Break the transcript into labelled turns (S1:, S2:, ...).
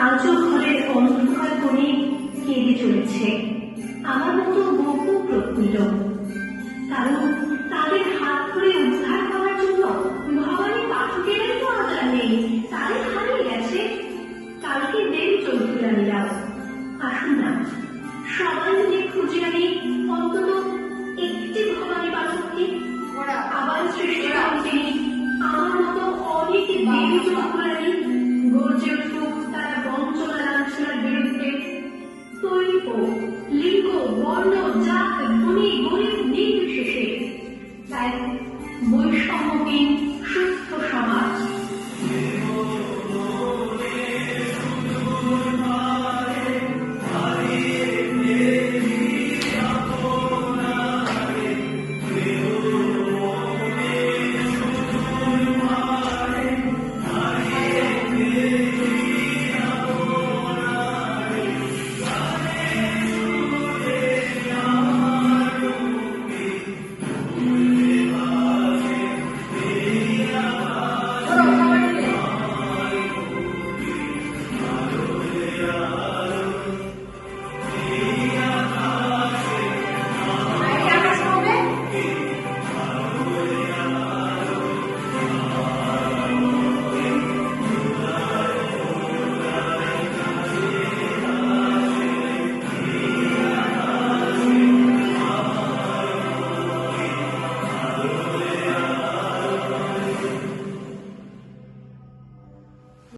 S1: আজও ঘরের অন্ধকার কোণে কেঁদে চলেছে আমার মতো বহু প্রফুল্ল। কারণ তাদের হাত ধরে উদ্ধার করার জন্য ভবানী পাঠকেরাই তো আজ আর নেই, তারাই হারিয়ে গেছে। কালকে দেবী চৌধুরানীরাও আসুন না, সবাই মিলে খুঁজে আনি অন্তত একটি ভবানী পাঠককে। আবার সৃষ্টি করেন তিনি আমার মতো অনেক দেবী চৌধুরানী। গর্জে উঠুক তারা বঞ্চনা লাঞ্ছনার বিরুদ্ধে। তৈরি হোক লিঙ্গ বর্ণ জাত